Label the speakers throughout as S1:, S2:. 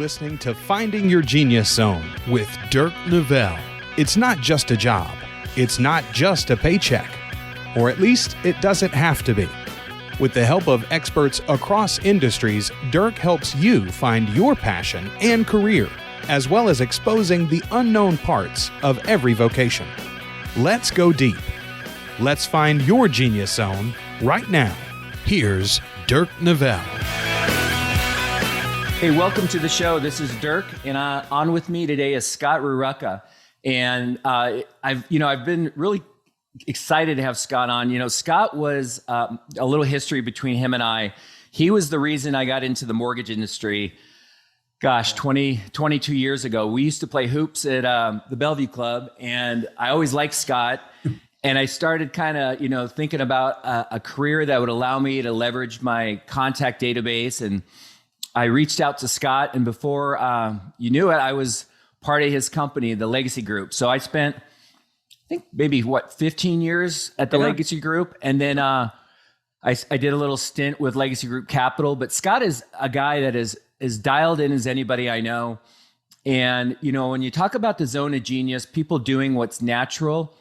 S1: listening to Finding Your Genius Zone with Dirk Nevelle. It's not just a job. It's not just a paycheck. Or at least it doesn't have to be. With the help of experts across industries, Dirk helps you find your passion and career, as well as exposing the unknown parts of every vocation. Let's go deep. Let's find your genius zone right now. Here's Dirk Nevelle.
S2: Hey, welcome to the show. This is Dirk, and on with me today is Scott Rerucha. And I've been really excited to have Scott on. Scott was a little history between him and I. He was the reason I got into the mortgage industry. Gosh, 22 years ago. We used to play hoops at the Bellevue Club, and I always liked Scott. And I started kind of, thinking about a career that would allow me to leverage my contact database. And I reached out to Scott, and before you knew it, I was part of his company, the Legacy Group. So I spent, I think maybe 15 years at the Legacy Group. And then I did a little stint with Legacy Group Capital. But Scott is a guy that is as dialed in as anybody I know. And, when you talk about the zone of genius, people doing what's natural,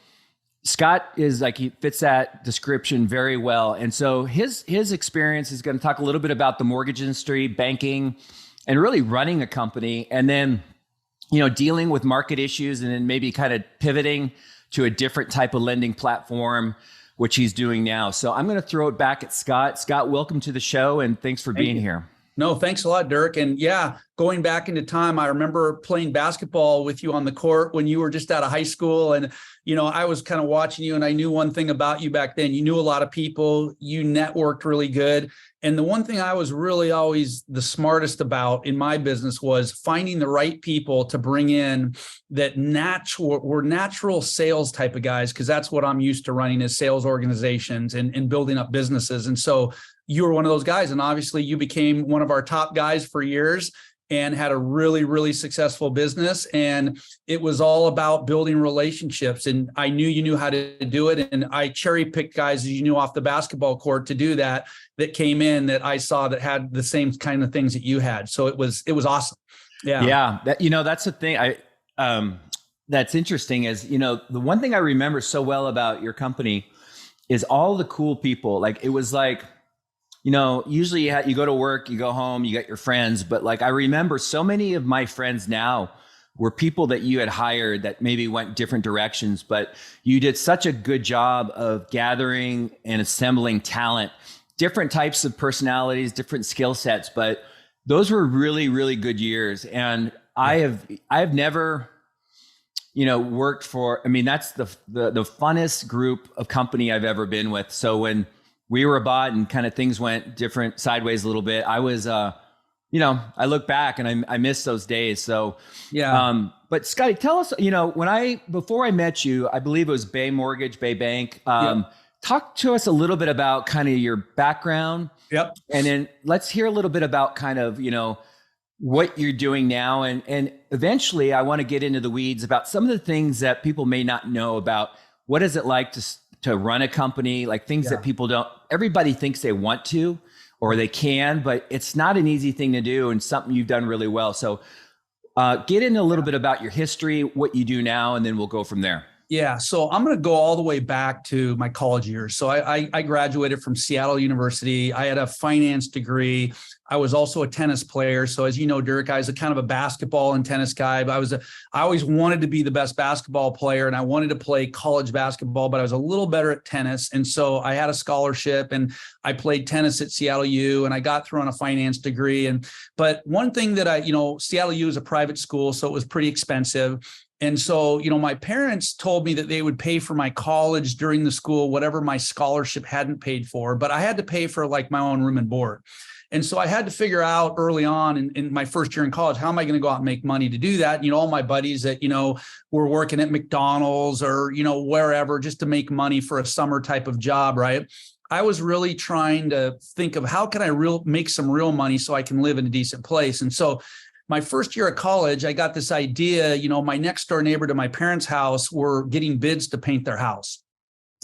S2: Scott is like, he fits that description very well. And so his experience is going to talk a little bit about the mortgage industry, banking, and really running a company. And then, dealing with market issues, and then maybe kind of pivoting to a different type of lending platform, which he's doing now. So I'm going to throw it back at Scott. Scott, welcome to the show, and thanks for being here.
S3: No, thanks a lot, Dirk. And yeah, going back into time, I remember playing basketball with you on the court when you were just out of high school. And, I was kind of watching you, and I knew one thing about you back then. You knew a lot of people, you networked really good. And the one thing I was really always the smartest about in my business was finding the right people to bring in that were natural sales type of guys, because that's what I'm used to running is sales organizations and building up businesses. And so you were one of those guys, and obviously you became one of our top guys for years and had a really, really successful business. And it was all about building relationships. And I knew you knew how to do it. And I cherry picked guys, as you knew, off the basketball court to do that came in that I saw that had the same kind of things that you had. So it was awesome. Yeah.
S2: Yeah. That's the thing that's interesting is, the one thing I remember so well about your company is all the cool people. Like, it was like, usually you go to work, you go home, you got your friends. But like, I remember so many of my friends now were people that you had hired that maybe went different directions, but you did such a good job of gathering and assembling talent, different types of personalities, different skill sets. But those were really, really good years. And I've never, worked for, that's the funnest group of company I've ever been with. So when we were bought and kind of things went different sideways a little bit, I was, I look back and I miss those days. So, yeah. But Scotty, tell us, before I met you, I believe it was Bay Mortgage, Bay Bank. Talk to us a little bit about kind of your background.
S3: Yep.
S2: And then let's hear a little bit about kind of, what you're doing now. And eventually I want to get into the weeds about some of the things that people may not know about. What is it like to run a company, like things that people everybody thinks they want to, or they can, but it's not an easy thing to do, and something you've done really well. So get into a little bit about your history, what you do now, and then we'll go from there.
S3: Yeah. So I'm going to go all the way back to my college years. So I graduated from Seattle University. I had a finance degree. I was also a tennis player. So as you know, Dirk, I was a kind of a basketball and tennis guy, but I always wanted to be the best basketball player, and I wanted to play college basketball, but I was a little better at tennis. And so I had a scholarship, and I played tennis at Seattle U, and I got through on a finance degree. But one thing that Seattle U is a private school, so it was pretty expensive. And so, my parents told me that they would pay for my college during the school, whatever my scholarship hadn't paid for, but I had to pay for like my own room and board. And so I had to figure out early on in my first year in college, how am I going to go out and make money to do that? All my buddies that, were working at McDonald's or, wherever, just to make money for a summer type of job, right? I was really trying to think of how can I make some real money so I can live in a decent place. And so my first year of college, I got this idea, my next door neighbor to my parents' house were getting bids to paint their house.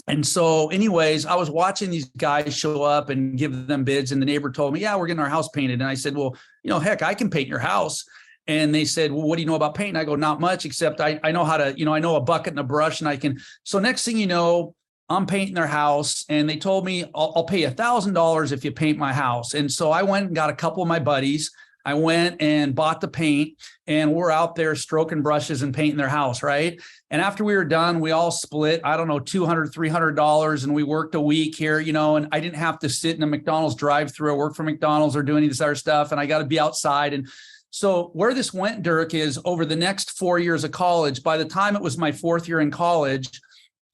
S3: And so anyways, I was watching these guys show up and give them bids. And the neighbor told me, yeah, we're getting our house painted. And I said, well, heck, I can paint your house. And they said, well, what do you know about painting? I go, not much, except I know how to, I know a bucket and a brush, and I can. So next thing you know, I'm painting their house, and they told me, I'll pay you $1,000 if you paint my house. And so I went and got a couple of my buddies. I went and bought the paint, and we're out there stroking brushes and painting their house, right? And after we were done, we all split, I don't know, $200, $300, and we worked a week here, and I didn't have to sit in a McDonald's drive-through or work for McDonald's or do any of this other stuff, and I got to be outside. And so where this went, Dirk, is over the next 4 years of college, by the time it was my fourth year in college,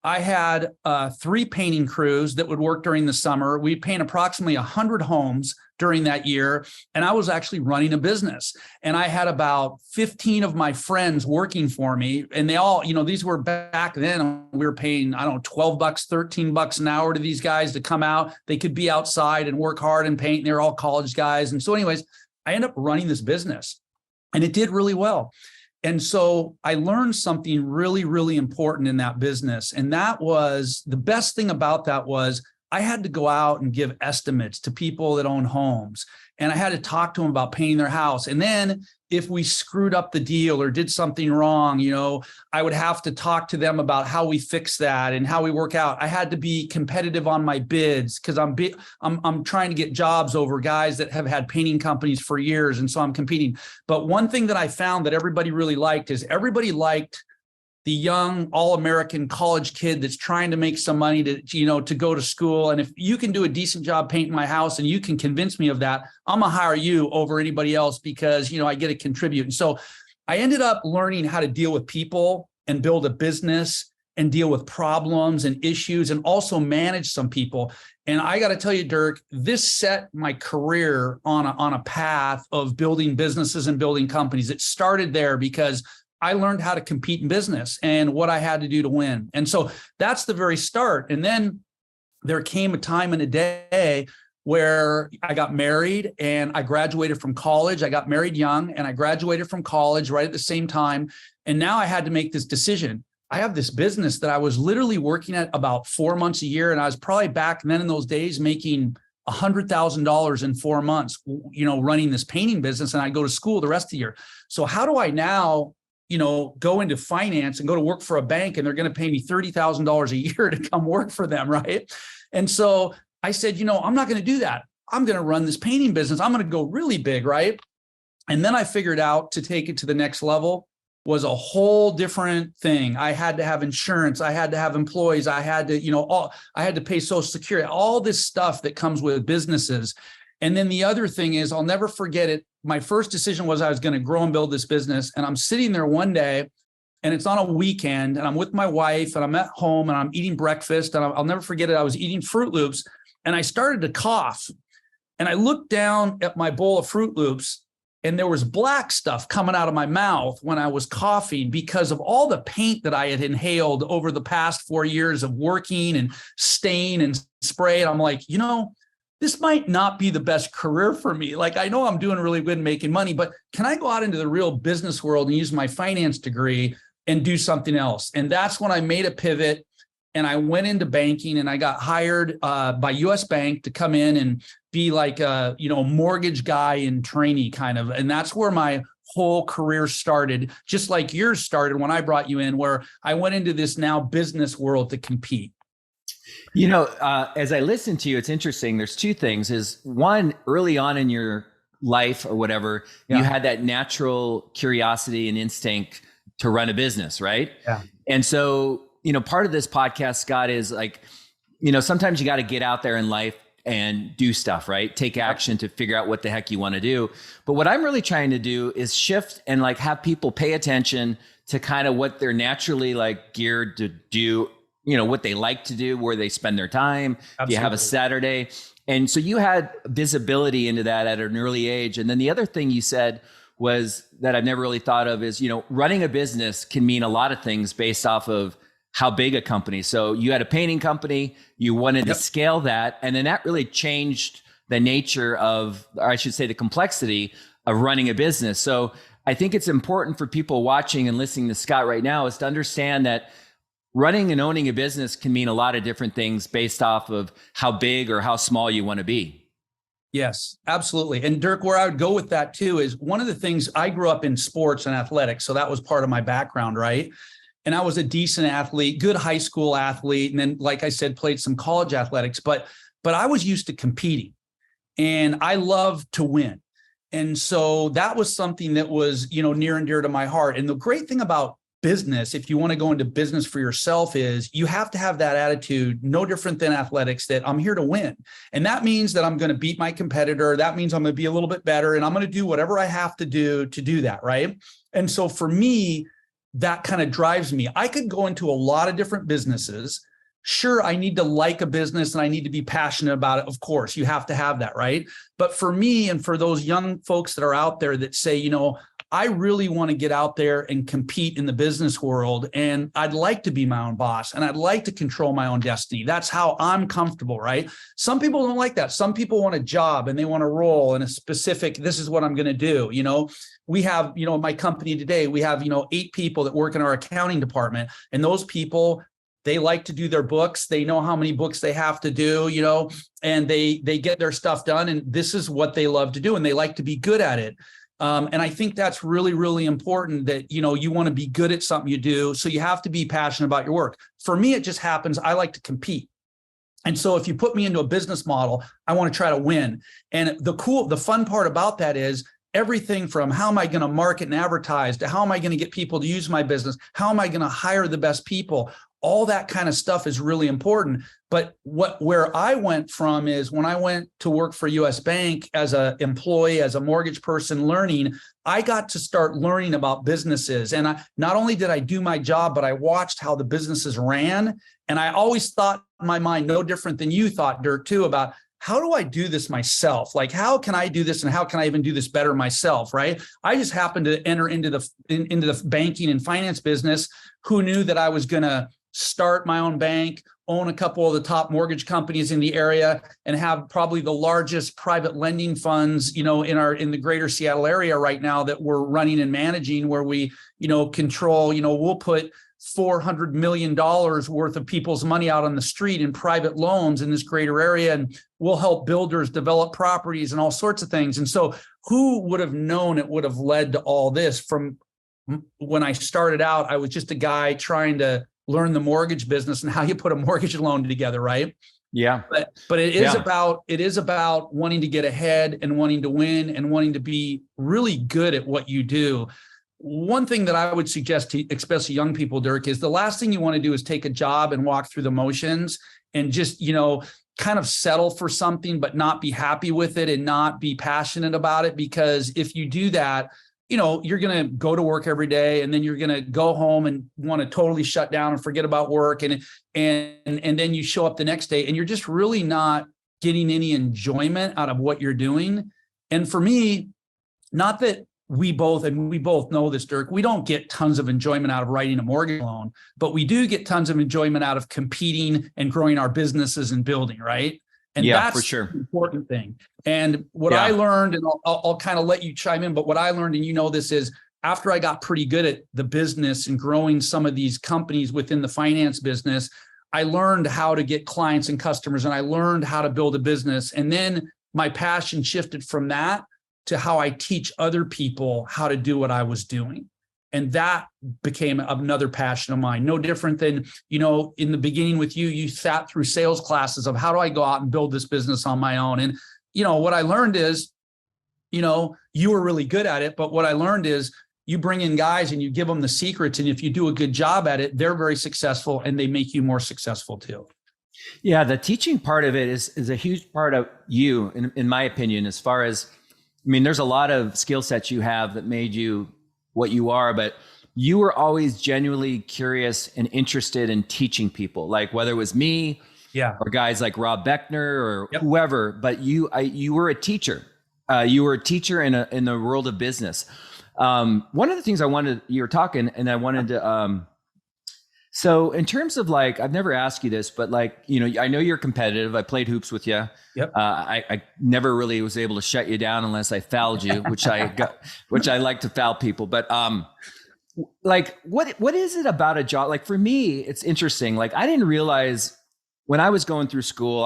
S3: I had 3 painting crews that would work during the summer. We'd paint approximately 100 homes during that year. And I was actually running a business. And I had about 15 of my friends working for me. And they all, these were back then, we were paying, I don't know, $12, $13 an hour to these guys to come out. They could be outside and work hard and paint. And they're all college guys. And so anyways, I ended up running this business, and it did really well. And so I learned something really, really important in that business. And that was, the best thing about that was I had to go out and give estimates to people that own homes. And I had to talk to them about painting their house. And then if we screwed up the deal or did something wrong, I would have to talk to them about how we fix that and how we work out. I had to be competitive on my bids because I'm trying to get jobs over guys that have had painting companies for years. And so I'm competing. But one thing that I found that everybody really liked is everybody liked the young all-American college kid that's trying to make some money to go to school. And if you can do a decent job painting my house and you can convince me of that, I'm gonna hire you over anybody else because, I get to contribute. And so I ended up learning how to deal with people and build a business and deal with problems and issues and also manage some people. And I got to tell you, Dirk, this set my career on a path of building businesses and building companies. It started there because I learned how to compete in business and what I had to do to win. And so that's the very start. And then there came a time in a day where I got married and I graduated from college. I got married young and I graduated from college right at the same time. And now I had to make this decision. I have this business that I was literally working at about 4 months a year. And I was probably back then in those days making $100,000 in 4 months, running this painting business. And I go to school the rest of the year. So how do I now go into finance and go to work for a bank and they're going to pay me $30,000 a year to come work for them, right? And so I said, I'm not going to do that. I'm going to run this painting business. I'm going to go really big, right? And then I figured out to take it to the next level was a whole different thing. I had to have insurance. I had to have employees. I had to, I had to pay Social Security, all this stuff that comes with businesses. And then the other thing is, I'll never forget it. My first decision was I was going to grow and build this business. And I'm sitting there one day and it's on a weekend and I'm with my wife and I'm at home and I'm eating breakfast. And I'll never forget it. I was eating Fruit Loops and I started to cough. And I looked down at my bowl of Fruit Loops and there was black stuff coming out of my mouth when I was coughing because of all the paint that I had inhaled over the past 4 years of working and stain and spray. And I'm like, this might not be the best career for me. Like, I know I'm doing really good and making money, but can I go out into the real business world and use my finance degree and do something else? And that's when I made a pivot and I went into banking and I got hired by US Bank to come in and be like a, mortgage guy in trainee kind of. And that's where my whole career started, just like yours started when I brought you in, where I went into this now business world to compete.
S2: As I listen to you, it's interesting. There's two things. Is one, early on in your life or whatever, you had that natural curiosity and instinct to run a business, right?
S3: Yeah.
S2: And so, part of this podcast, Scott, is like, sometimes you got to get out there in life and do stuff, right? Take action to figure out what the heck you want to do. But what I'm really trying to do is shift and like have people pay attention to kind of what they're naturally like geared to do, what they like to do, where they spend their time. Absolutely. You have a Saturday. And so you had visibility into that at an early age. And then the other thing you said was that I've never really thought of is, running a business can mean a lot of things based off of how big a company. So you had a painting company, you wanted to scale that. And then that really changed the nature of, or I should say the complexity of running a business. So I think it's important for people watching and listening to Scott right now is to understand that running and owning a business can mean a lot of different things based off of how big or how small you want to be.
S3: Yes, absolutely. And Dirk, where I would go with that too is one of the things, I grew up in sports and athletics. So that was part of my background, right? And I was a decent athlete, good high school athlete. And then, like I said, played some college athletics, but I was used to competing and I love to win. And so that was something that was, near and dear to my heart. And the great thing about business, if you want to go into business for yourself, is you have to have that attitude, no different than athletics, that I'm here to win. And that means that I'm going to beat my competitor. That means I'm going to be a little bit better and I'm going to do whatever I have to do that. Right. And so for me, that kind of drives me. I could go into a lot of different businesses. Sure, I need to like a business and I need to be passionate about it. Of course, you have to have that, right? But for me and for those young folks that are out there that say, I really want to get out there and compete in the business world, and I'd like to be my own boss and I'd like to control my own destiny. That's how I'm comfortable, right? Some people don't like that. Some people want a job and they want a role in a specific, this is what I'm going to do. We have, my company today, we have, 8 people that work in our accounting department, and those people, they like to do their books. They know how many books they have to do, and they get their stuff done. And this is what they love to do. And they like to be good at it. And I think that's really, really important that, you want to be good at something you do. So you have to be passionate about your work. For me, it just happens. I like to compete. And so if you put me into a business model, I want to try to win. And the fun part about that is everything from how am I going to market and advertise to how am I going to get people to use my business? How am I going to hire the best people? All that kind of stuff is really important. But where I went from is when I went to work for US Bank as an employee, as a mortgage person learning, I got to start learning about businesses. And not only did I do my job, but I watched how the businesses ran. And I always thought in my mind, no different than you thought, Dirk, too, about how do I do this myself? Like, how can I do this and how can I even do this better myself, right? I just happened to enter into the banking and finance business. Who knew that I was going to start my own bank, own a couple of the top mortgage companies in the area, and have probably the largest private lending funds, in the greater Seattle area right now that we're running and managing, where we, control, we'll put $400 million worth of people's money out on the street in private loans in this greater area. And we'll help builders develop properties and all sorts of things. And so who would have known it would have led to all this? From when I started out, I was just a guy trying to learn the mortgage business and how you put a mortgage loan together, right?
S2: Yeah.
S3: But it is about wanting to get ahead and wanting to win and wanting to be really good at what you do. One thing that I would suggest to especially young people, Dirk, is the last thing you want to do is take a job and walk through the motions and just, kind of settle for something, but not be happy with it and not be passionate about it. Because if you do that, you're going to go to work every day and then you're going to go home and want to totally shut down and forget about work. And then you show up the next day and you're just really not getting any enjoyment out of what you're doing. And for me, not that we both know this, Dirk, we don't get tons of enjoyment out of writing a mortgage loan, but we do get tons of enjoyment out of competing and growing our businesses and building, right? And that's for sure the important thing. And what I learned, and I'll kind of let you chime in, but what I learned, and this is after I got pretty good at the business and growing some of these companies within the finance business, I learned how to get clients and customers, and I learned how to build a business. And then my passion shifted from that to how I teach other people how to do what I was doing. And that became another passion of mine. No different than, in the beginning with you sat through sales classes of how do I go out and build this business on my own? And, what I learned is, you were really good at it. But what I learned is you bring in guys and you give them the secrets. And if you do a good job at it, they're very successful and they make you more successful too.
S2: Yeah. The teaching part of it is a huge part of you, in my opinion, as far as, there's a lot of skill sets you have that made you what you are, but you were always genuinely curious and interested in teaching people, like whether it was me or guys like Rob Beckner or whoever, but you were a teacher. You were a teacher in the world of business. One of the things you were talking and I wanted to, so in terms of I've never asked you this, but I know you're competitive. I played hoops with you.
S3: Yep.
S2: I never really was able to shut you down unless I fouled you, which I like to foul people. But what is it about a job? For me, it's interesting. I didn't realize when I was going through school,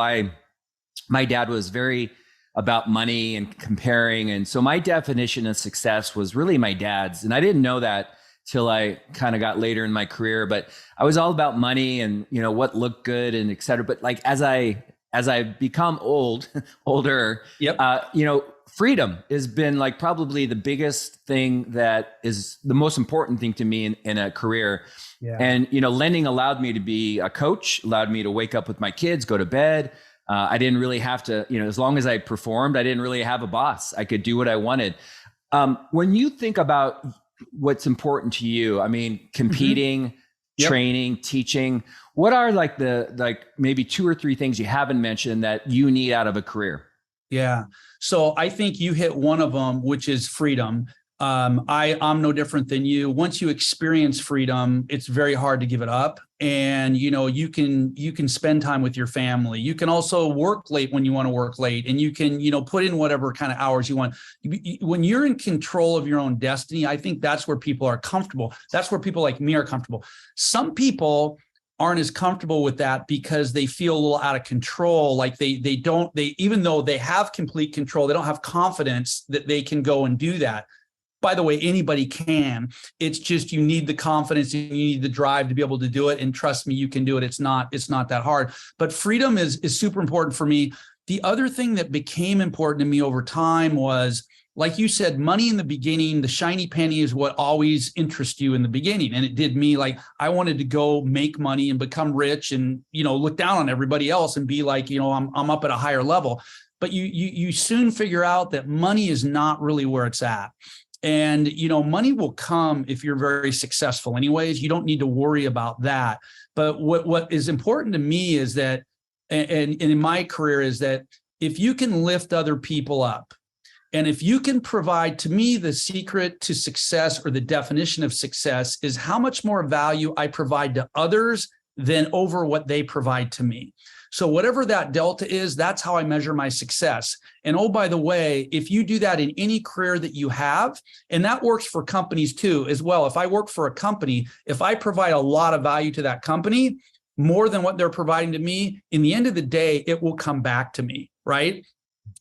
S2: my dad was very about money and comparing. And so my definition of success was really my dad's. And I didn't know that till I kind of got later in my career, but I was all about money and, what looked good and et cetera. But like, as I become older, freedom has been like probably the biggest thing that is the most important thing to me in a career. Yeah. And, lending allowed me to be a coach, allowed me to wake up with my kids, go to bed. I didn't really have to, as long as I performed, I didn't really have a boss. I could do what I wanted. When you think about what's important to you, I mean, competing, training, teaching, what are maybe 2 or 3 things you haven't mentioned that you need out of a career?
S3: Yeah. So I think you hit one of them, which is freedom. I'm no different than you. Once you experience freedom, it's very hard to give it up. And, you can spend time with your family. You can also work late when you want to work late, and you can, put in whatever kind of hours you want. When you're in control of your own destiny, I think that's where people are comfortable. That's where people like me are comfortable. Some people aren't as comfortable with that because they feel a little out of control. Like they even though they have complete control, they don't have confidence that they can go and do that. By the way, anybody can. It's just you need the confidence and you need the drive to be able to do it. And trust me, you can do it. It's not that hard. But freedom is super important for me. The other thing that became important to me over time was, like you said, money in the beginning, the shiny penny is what always interests you in the beginning. And it did me. Like, I wanted to go make money and become rich and, look down on everybody else and be like, I'm up at a higher level. But you soon figure out that money is not really where it's at. And, money will come if you're very successful anyways. You don't need to worry about that. But what is important to me is that, and in my career, is that if you can lift other people up, and if you can provide, to me, the secret to success, or the definition of success, is how much more value I provide to others than over what they provide to me. So whatever that delta is, that's how I measure my success. And oh, by the way, if you do that in any career that you have, and that works for companies too as well. If I work for a company, if I provide a lot of value to that company, more than what they're providing to me, in the end of the day, it will come back to me, right?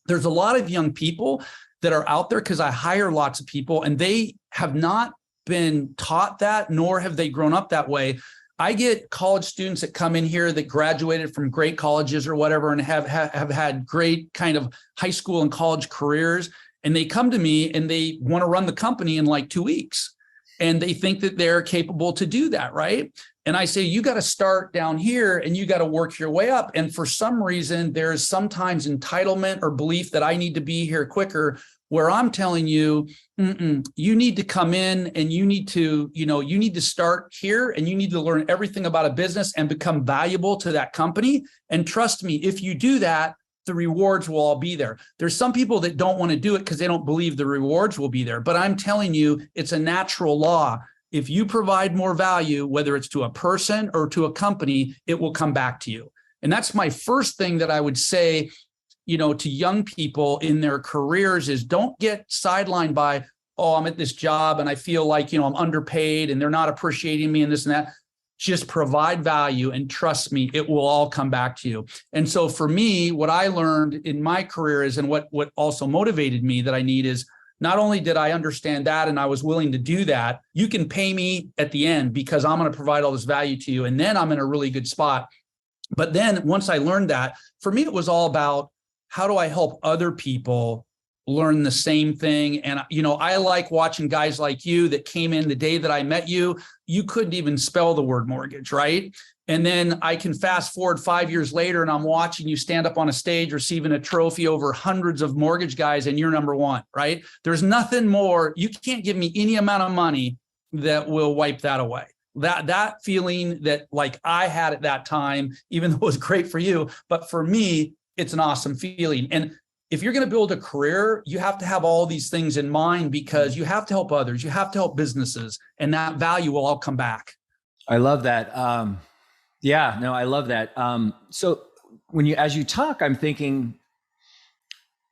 S3: There's a lot of young people that are out there, because I hire lots of people, and they have not been taught that, nor have they grown up that way. I get college students that come in here that graduated from great colleges or whatever, and have had great kind of high school and college careers. And they come to me and they want to run the company in like 2 weeks. And they think that they're capable to do that, right? And I say, you got to start down here and you got to work your way up. And for some reason, there's sometimes entitlement or belief that I need to be here quicker, where I'm telling you, you need to come in and you need to start here, and you need to learn everything about a business and become valuable to that company. And trust me, if you do that, the rewards will all be there. There's some people that don't want to do it because they don't believe the rewards will be there. But I'm telling you, it's a natural law. If you provide more value, whether it's to a person or to a company, it will come back to you. And that's my first thing that I would say, to young people in their careers, is don't get sidelined by, oh, I'm at this job and I feel like, I'm underpaid and they're not appreciating me and this and that. Just provide value, and trust me, it will all come back to you. And so for me, what I learned in my career is, and what also motivated me that I need is, not only did I understand that and I was willing to do that, you can pay me at the end because I'm going to provide all this value to you, and then I'm in a really good spot. But then once I learned that, for me, it was all about, how do I help other people learn the same thing? And, I like watching guys like you that came in the day that I met you. You couldn't even spell the word mortgage, right? And then I can fast forward 5 years later, and I'm watching you stand up on a stage receiving a trophy over hundreds of mortgage guys, and you're number one, right? There's nothing more. You can't give me any amount of money that will wipe that away. That feeling that like I had at that time, even though it was great for you, but for me, it's an awesome feeling. And if you're going to build a career, you have to have all these things in mind, because you have to help others. You have to help businesses, and that value will all come back.
S2: I love that. I love that. So as you talk, I'm thinking,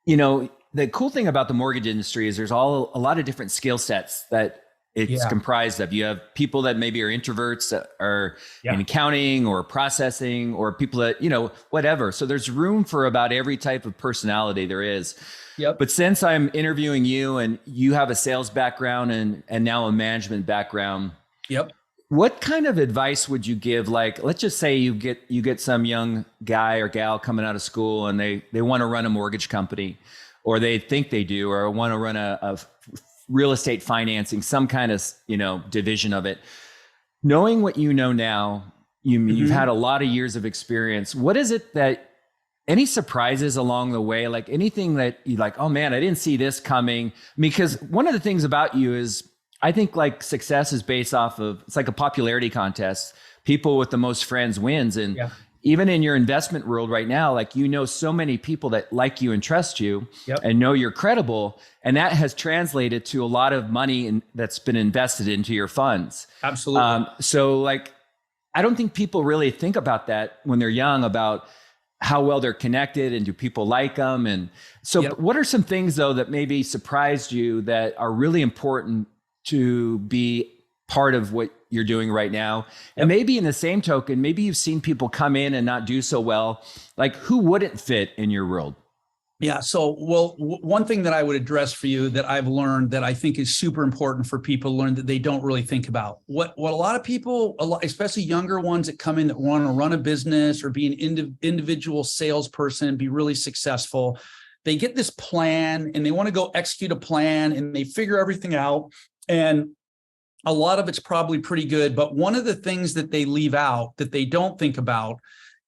S2: the cool thing about the mortgage industry is there's a lot of different skill sets that it's comprised of. You have people that maybe are introverts that are in accounting or processing, or people that, whatever. So there's room for about every type of personality there is.
S3: Yep.
S2: But since I'm interviewing you and you have a sales background and now a management background, what kind of advice would you give? Like, let's just say you get some young guy or gal coming out of school and they want to run a mortgage company, or they think they do, or want to run a real estate financing, some kind of, division of it. Knowing what you know now, you've had a lot of years of experience. What is it that, any surprises along the way, like anything that you like, oh man, I didn't see this coming? Because one of the things about you is, I think like success is based off of, it's like a popularity contest. People with the most friends wins. And even in your investment world right now, like, so many people that like you and trust you and know you're credible. And that has translated to a lot of money that's been invested into your funds.
S3: Absolutely.
S2: So like, I don't think people really think about that when they're young, about how well they're connected and do people like them. And so what are some things though that maybe surprised you that are really important to be part of what you're doing right now? And maybe in the same token, maybe you've seen people come in and not do so well. Like, who wouldn't fit in your world?
S3: Yeah. So, one thing that I would address for you that I've learned that I think is super important for people to learn that they don't really think about. What a lot of people, especially younger ones that come in that want to run a business or be an individual salesperson, be really successful, they get this plan and they want to go execute a plan and they figure everything out. And a lot of it's probably pretty good. But one of the things that they leave out that they don't think about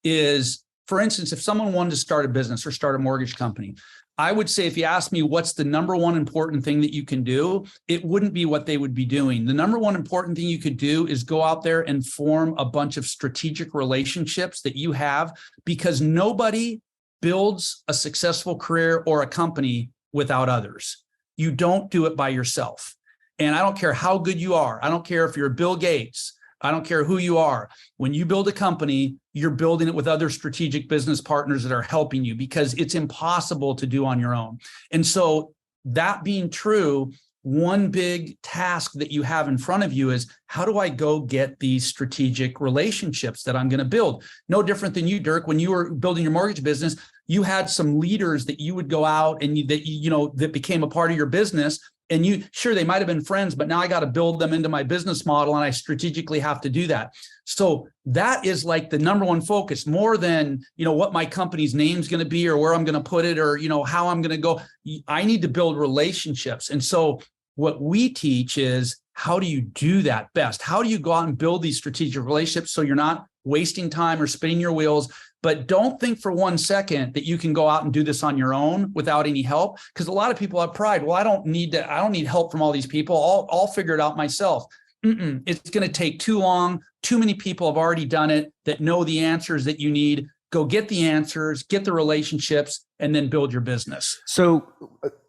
S3: is, for instance, if someone wanted to start a business or start a mortgage company, I would say, if you ask me what's the number one important thing that you can do, it wouldn't be what they would be doing. The number one important thing you could do is go out there and form a bunch of strategic relationships that you have, because nobody builds a successful career or a company without others. You don't do it by yourself. And I don't care how good you are. I don't care if you're Bill Gates. I don't care who you are. When you build a company, you're building it with other strategic business partners that are helping you, because it's impossible to do on your own. And so, that being true, one big task that you have in front of you is, how do I go get these strategic relationships that I'm going to build? No different than you, Dirk. When you were building your mortgage business, you had some leaders that you would go out and that became a part of your business. And they might have been friends, but now I got to build them into my business model, and I strategically have to do that. So that is like the number one focus, more than, what my company's name's going to be or where I'm going to put it or, how I'm going to go. I need to build relationships. And so what we teach is, how do you do that best? How do you go out and build these strategic relationships so you're not wasting time or spinning your wheels? But don't think for 1 second that you can go out and do this on your own without any help, because a lot of people have pride. Well, I don't need help from all these people. I'll figure it out myself. It's going to take too long. Too many people have already done it that know the answers that you need. Go get the answers, get the relationships, and then build your business.
S2: So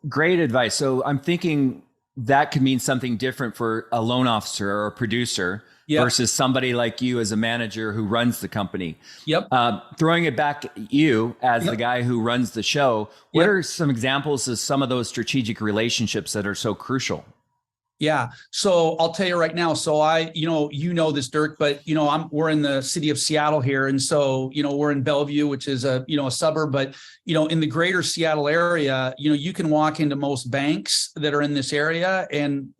S2: great advice. So I'm thinking that could mean something different for a loan officer or a producer versus somebody like you as a manager who runs the company. Throwing it back at you as the guy who runs the show, what are some examples of some of those strategic relationships that are so crucial?
S3: Yeah. So I'll tell you right now. So this, Dirk, but we're in the city of Seattle here. And so, we're in Bellevue, which is a suburb, but, in the greater Seattle area, you can walk into most banks that are in this area. And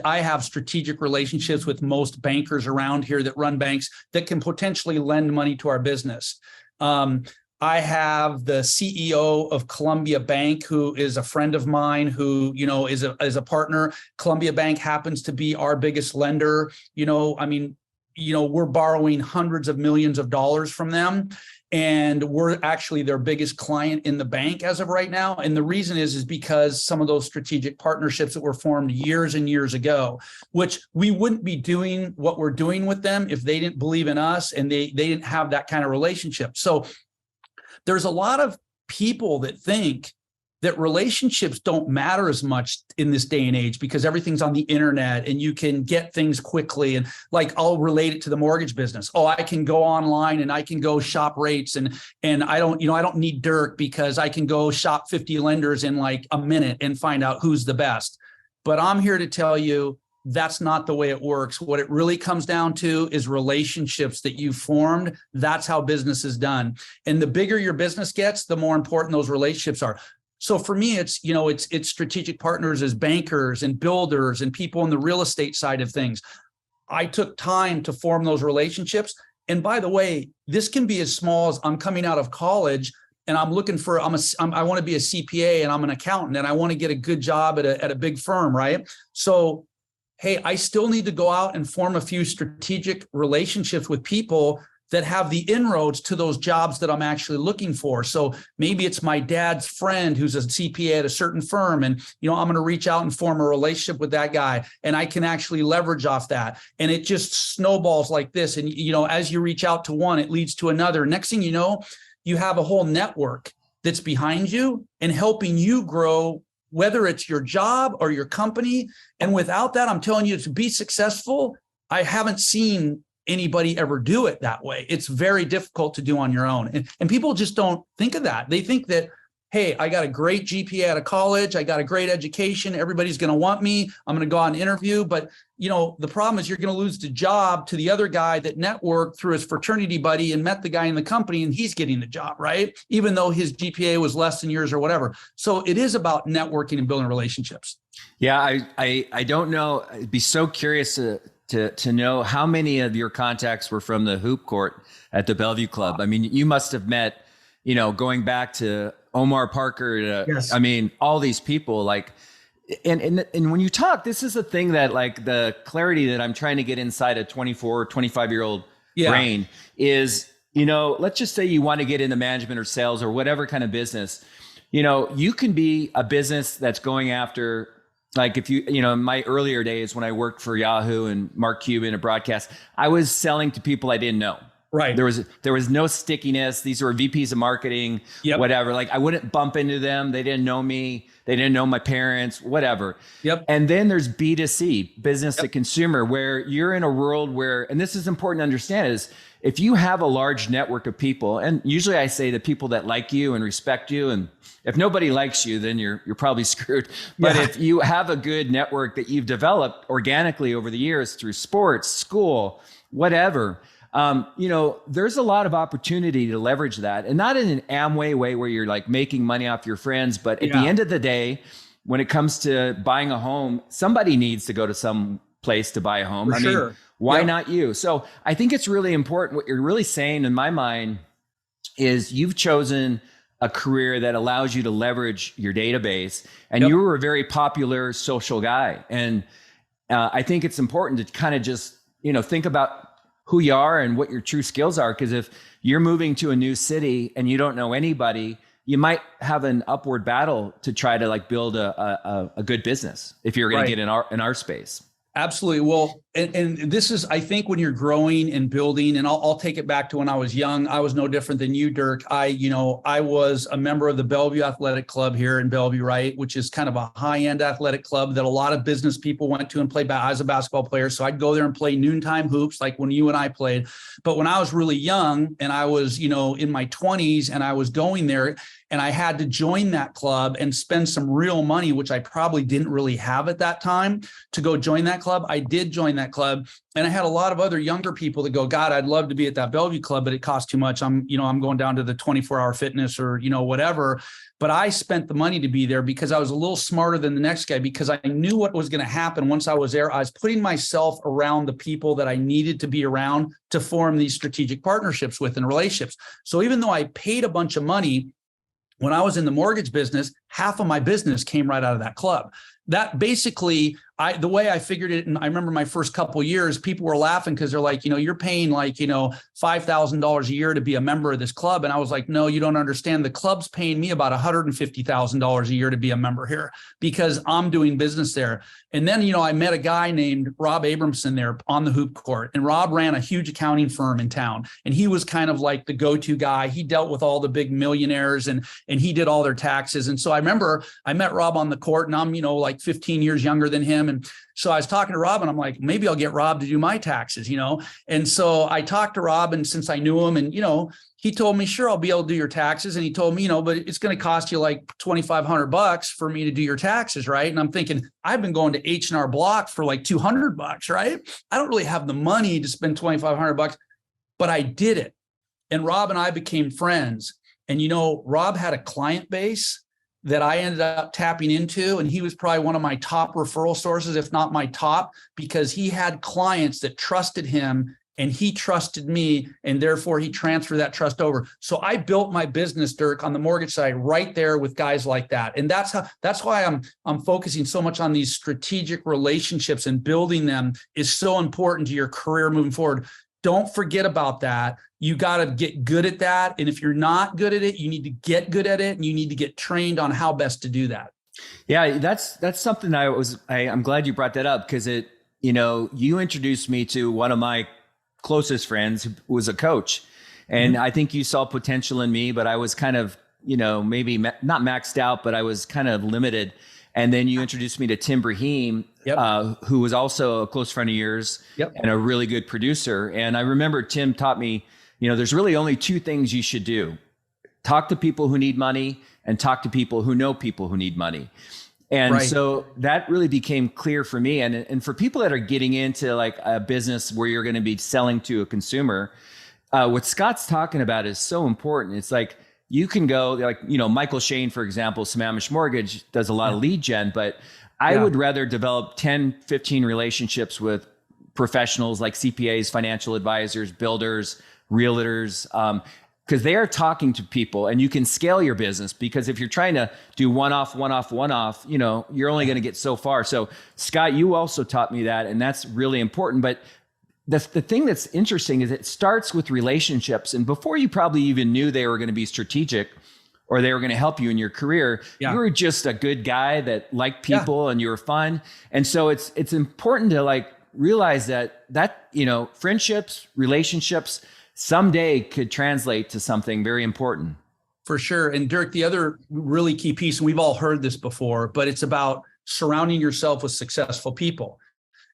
S3: I have strategic relationships with most bankers around here that run banks that can potentially lend money to our business. I have the CEO of Columbia Bank, who is a friend of mine, who, is a partner. Columbia Bank happens to be our biggest lender. We're borrowing hundreds of millions of dollars from them. And we're actually their biggest client in the bank as of right now. And the reason is because some of those strategic partnerships that were formed years and years ago, which we wouldn't be doing what we're doing with them if they didn't believe in us and they didn't have that kind of relationship. So there's a lot of people that think that relationships don't matter as much in this day and age because everything's on the internet and you can get things quickly. And like, I'll relate it to the mortgage business. Oh, I can go online and I can go shop rates and I don't need Dirk because I can go shop 50 lenders in like a minute and find out who's the best. But I'm here to tell you that's not the way it works. What it really comes down to is relationships that you formed. That's how business is done. And the bigger your business gets, the more important those relationships are. So for me, it's strategic partners as bankers and builders and people on the real estate side of things. I took time to form those relationships. And by the way, this can be as small as I'm coming out of college and I'm looking for, I want to be a CPA and I'm an accountant and I want to get a good job at a big firm, right? So, hey, I still need to go out and form a few strategic relationships with people that have the inroads to those jobs that I'm actually looking for. So maybe it's my dad's friend who's a CPA at a certain firm. And, I'm going to reach out and form a relationship with that guy. And I can actually leverage off that. And it just snowballs like this. And, as you reach out to one, it leads to another. Next thing you know, you have a whole network that's behind you and helping you grow, whether it's your job or your company. And without that, I'm telling you, to be successful, I haven't seen anybody ever do it that way. It's very difficult to do on your own. And people just don't think of that. They think that, hey, I got a great GPA out of college. I got a great education. Everybody's going to want me. I'm going to go out and interview. But, the problem is you're going to lose the job to the other guy that networked through his fraternity buddy and met the guy in the company and he's getting the job, right? Even though his GPA was less than yours or whatever. So it is about networking and building relationships.
S2: Yeah, I don't know. I'd be so curious to know how many of your contacts were from the hoop court at the Bellevue Club. I mean, you must have met, going back to Omar Parker,
S3: yes.
S2: I mean, all these people like, and when you talk, this is the thing that like the clarity that I'm trying to get inside a 24, 25-year-old brain is, let's just say you want to get into management or sales or whatever kind of business, you can be a business that's going after, like if in my earlier days when I worked for Yahoo and Mark Cuban at broadcast, I was selling to people I didn't know.
S3: Right.
S2: There was no stickiness. These were VPs of marketing, whatever. Like I wouldn't bump into them. They didn't know me. They didn't know my parents, whatever.
S3: Yep.
S2: And then there's B2C, business to consumer, where you're in a world where, and this is important to understand, is if you have a large network of people, and usually I say the people that like you and respect you, and if nobody likes you, then you're probably screwed. But if you have a good network that you've developed organically over the years through sports, school, whatever, there's a lot of opportunity to leverage that, and not in an Amway way where you're like making money off your friends. But at the end of the day, when it comes to buying a home, somebody needs to go to some place to buy a home.
S3: For sure.
S2: Mean, why not you? So I think it's really important. What you're really saying in my mind is you've chosen a career that allows you to leverage your database, and you were a very popular social guy. And I think it's important to kind of just, think about who you are and what your true skills are. Because if you're moving to a new city and you don't know anybody, you might have an upward battle to try to like build a good business if you're going to get in our space.
S3: Absolutely. Well, and this is, I think when you're growing and building, and I'll take it back to when I was young, I was no different than you, Dirk. I was a member of the Bellevue Athletic Club here in Bellevue, right? Which is kind of a high-end athletic club that a lot of business people went to and played. I was a basketball player, so I'd go there and play noontime hoops like when you and I played. But when I was really young and I was, in my 20s and I was going there, and I had to join that club and spend some real money, which I probably didn't really have at that time, to go join that club. I did join that club. And I had a lot of other younger people that go, God, I'd love to be at that Bellevue Club, but it costs too much. I'm going down to the 24-hour fitness or, whatever. But I spent the money to be there because I was a little smarter than the next guy, because I knew what was going to happen once I was there. I was putting myself around the people that I needed to be around to form these strategic partnerships with and relationships. So even though I paid a bunch of money, when I was in the mortgage business, half of my business came right out of that club. That basically, the way I figured it, and I remember my first couple of years, people were laughing because they're like, you're paying like, $5,000 a year to be a member of this club. And I was like, no, you don't understand. The club's paying me about $150,000 a year to be a member here because I'm doing business there. And then, I met a guy named Rob Abramson there on the hoop court, and Rob ran a huge accounting firm in town. And he was kind of like the go-to guy. He dealt with all the big millionaires and he did all their taxes. And so I remember I met Rob on the court, and I'm, like 15 years younger than him. And so I was talking to Rob, and I'm like, maybe I'll get Rob to do my taxes, And so I talked to Rob, and since I knew him, and, he told me, sure, I'll be able to do your taxes. And he told me, but it's going to cost you like $2,500 for me to do your taxes. Right. And I'm thinking, I've been going to H&R Block for like $200, right? I don't really have the money to spend $2,500, but I did it. And Rob and I became friends. And, Rob had a client base that I ended up tapping into. And he was probably one of my top referral sources, if not my top, because he had clients that trusted him and he trusted me. And therefore he transferred that trust over. So I built my business, Dirk, on the mortgage side right there with guys like that. And that's why I'm focusing so much on these strategic relationships, and building them is so important to your career moving forward. Don't forget about that. You got to get good at that. And if you're not good at it, you need to get good at it, and you need to get trained on how best to do that. Yeah,
S2: that's something I'm glad you brought that up, because you introduced me to one of my closest friends who was a coach. And I think you saw potential in me, but I was kind of, maybe not maxed out, but I was kind of limited. And then you introduced me to Tim Brahim, who was also a close friend of yours and a really good producer. And I remember Tim taught me, there's really only two things you should do: talk to people who need money, and talk to people who know people who need money. And so that really became clear for me. And for people that are getting into like a business where you're going to be selling to a consumer, what Scott's talking about is so important. It's like, you can go like, Michael Shane, for example, Sammamish Mortgage does a lot of lead gen, but I would rather develop 10, 15 relationships with professionals like CPAs, financial advisors, builders, realtors, because they are talking to people, and you can scale your business. Because if you're trying to do one-off, you're only going to get so far. So Scott, you also taught me that, and that's really important. But the thing that's interesting is it starts with relationships. And before you probably even knew they were going to be strategic or they were going to help you in your career, you were just a good guy that liked people and you were fun. And so it's important to like realize that friendships, relationships someday could translate to something very important.
S3: For sure. And Dirk, the other really key piece, and we've all heard this before, but it's about surrounding yourself with successful people.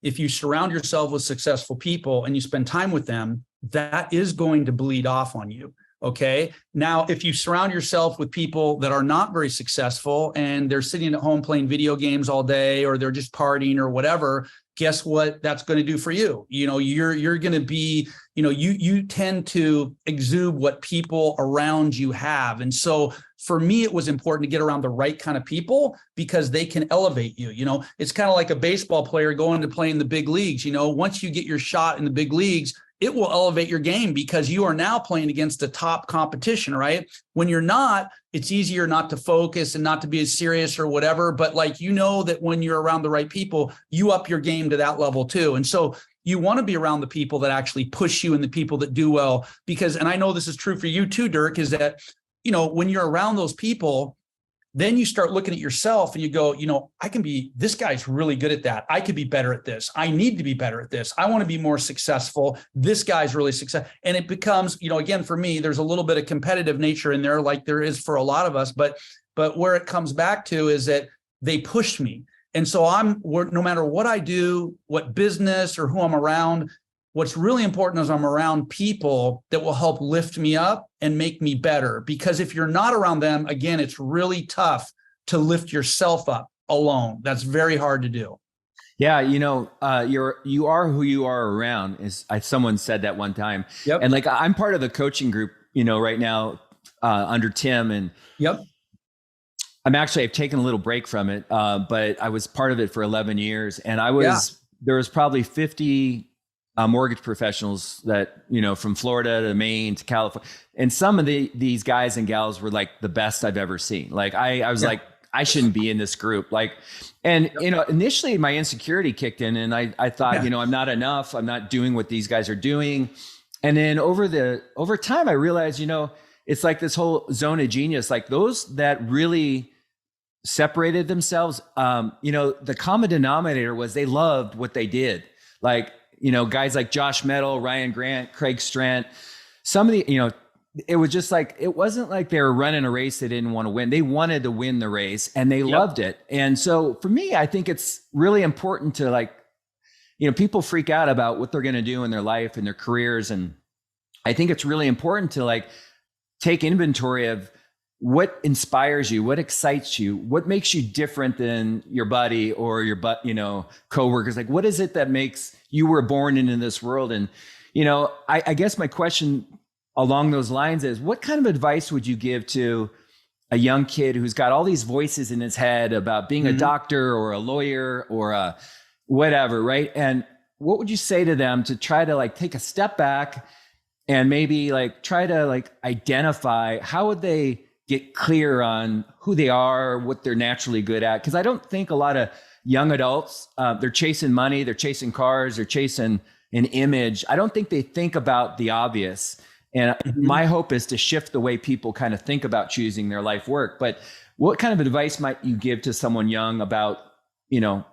S3: If you surround yourself with successful people and you spend time with them, that is going to bleed off on you. Okay. Now, if you surround yourself with people that are not very successful and they're sitting at home playing video games all day, or they're just partying or whatever, guess what that's going to do for you? You're going to be, you tend to exude what people around you have. And so for me, it was important to get around the right kind of people, because they can elevate you. It's kind of like a baseball player going to play in the big leagues. Once you get your shot in the big leagues, it will elevate your game, because you are now playing against the top competition, right? When you're not, it's easier not to focus and not to be as serious or whatever. But that when you're around the right people, you up your game to that level too. And so you want to be around the people that actually push you and the people that do well, because, and I know this is true for you too, Dirk, is that, when you're around those people, then you start looking at yourself and you go, this guy's really good at that. I could be better at this. I need to be better at this. I want to be more successful. This guy's really successful. And it becomes, again, for me, there's a little bit of competitive nature in there, like there is for a lot of us, but where it comes back to is that they push me. And so no matter what I do, what business or who I'm around, what's really important is I'm around people that will help lift me up and make me better. Because if you're not around them, again, it's really tough to lift yourself up alone. That's very hard to do.
S2: Yeah, you are who you are around. Someone said that one time.
S3: Yep.
S2: And I'm part of the coaching group, right now under Tim, and I've taken a little break from it, but I was part of it for 11 years, and there was probably 50 mortgage professionals that, from Florida to Maine to California. And some of these guys and gals were like the best I've ever seen. I was like, I shouldn't be in this group. Initially my insecurity kicked in, and I thought, I'm not enough. I'm not doing what these guys are doing. And then over time, I realized, it's like this whole zone of genius, like those that really separated themselves. The common denominator was they loved what they did. Guys like Josh Metal, Ryan Grant, Craig Strant, some of the, it was just like, it wasn't like they were running a race they didn't want to win. They wanted to win the race and they loved it. And so for me, I think it's really important to like, people freak out about what they're going to do in their life and their careers. And I think it's really important to like take inventory of what inspires you, what excites you, what makes you different than your buddy or your coworkers. Like, what is it that makes you were born into this world? And, I guess my question along those lines is, what kind of advice would you give to a young kid who's got all these voices in his head about being a doctor or a lawyer or a whatever, right? And what would you say to them to try to like take a step back and maybe like try to like identify how would they get clear on who they are, what they're naturally good at? Because I don't think a lot of young adults, they're chasing money, they're chasing cars, they're chasing an image. I don't think they think about the obvious. And my hope is to shift the way people kind of think about choosing their life work. But what kind of advice might you give to someone young about,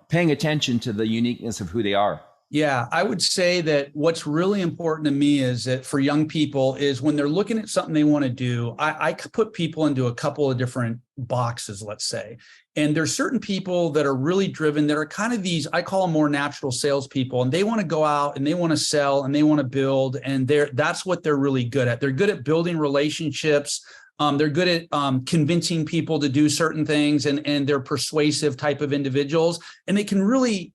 S2: paying attention to the uniqueness of who they are?
S3: Yeah, I would say that what's really important to me is that for young people is when they're looking at something they want to do, I put people into a couple of different boxes, let's say. And there's certain people that are really driven, that are kind of these, I call them more natural salespeople, and they want to go out and they want to sell and they want to build, and that's what they're really good at. They're good at building relationships. They're good at convincing people to do certain things, and they're persuasive type of individuals, and they can really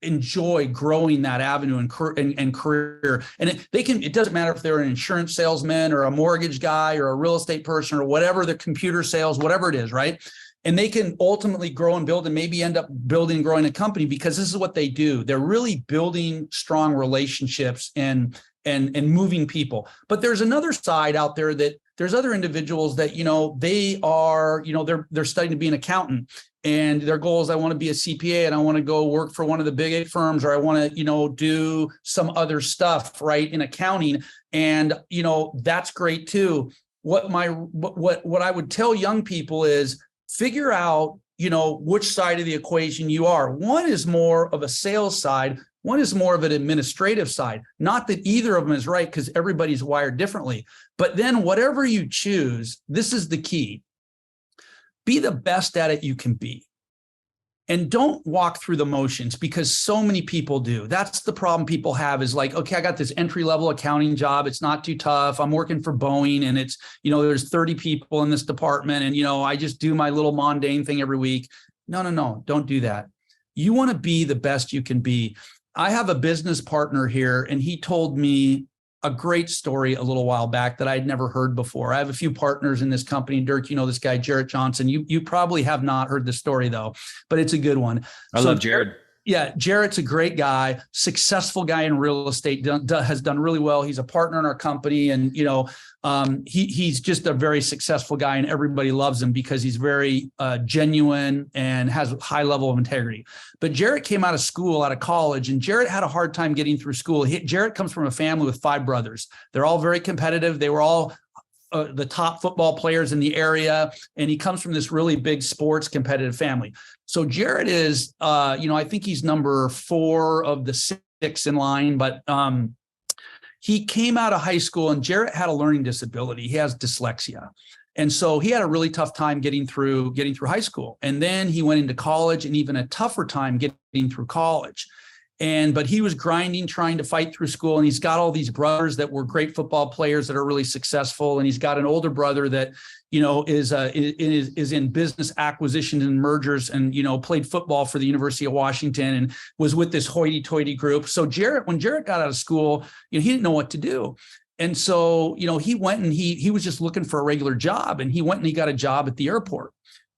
S3: enjoy growing that avenue and career. And it doesn't matter if they're an insurance salesman or a mortgage guy or a real estate person or whatever, the computer sales, whatever it is, right? And they can ultimately grow and build and maybe end up building and growing a company because this is what they do. They're really building strong relationships and moving people. But there's another side out there that there's other individuals that, they are, they're studying to be an accountant. And their goal is, I want to be a CPA and I want to go work for one of the big 8 firms, or I want to, do some other stuff, right, in accounting. And, that's great too. What I would tell young people is figure out, which side of the equation you are. One is more of a sales side. One is more of an administrative side. Not that either of them is right, because everybody's wired differently. But then whatever you choose, this is the key. Be the best at it you can be. And don't walk through the motions, because so many people do. That's the problem people have, is like, okay, I got this entry-level accounting job. It's not too tough. I'm working for Boeing, and it's, there's 30 people in this department, and, I just do my little mundane thing every week. No, don't do that. You want to be the best you can be. I have a business partner here, and he told me a great story a little while back that I'd never heard before. I have a few partners in this company. Dirk, this guy, Jarrett Johnson. You probably have not heard the story though, but it's a good one.
S2: I love Jared.
S3: Yeah, Jarrett's a great guy, successful guy in real estate, has done really well. He's a partner in our company, and he's just a very successful guy, and everybody loves him because he's very genuine and has a high level of integrity. But Jarrett came out of college, and Jarrett had a hard time getting through school. Jarrett comes from a family with 5 brothers. They're all very competitive. They were all the top football players in the area, and he comes from this really big sports competitive family. So Jarrett is, I think he's number 4 of the 6 in line, but he came out of high school, and Jarrett had a learning disability. He has dyslexia. And so he had a really tough time getting through high school. And then he went into college, and even a tougher time getting through college. But he was grinding, trying to fight through school. And he's got all these brothers that were great football players that are really successful. And he's got an older brother that, is in business acquisitions and mergers, and, played football for the University of Washington and was with this hoity-toity group. So when Jarrett got out of school, he didn't know what to do. And so, he went and he was just looking for a regular job, and he went and he got a job at the airport.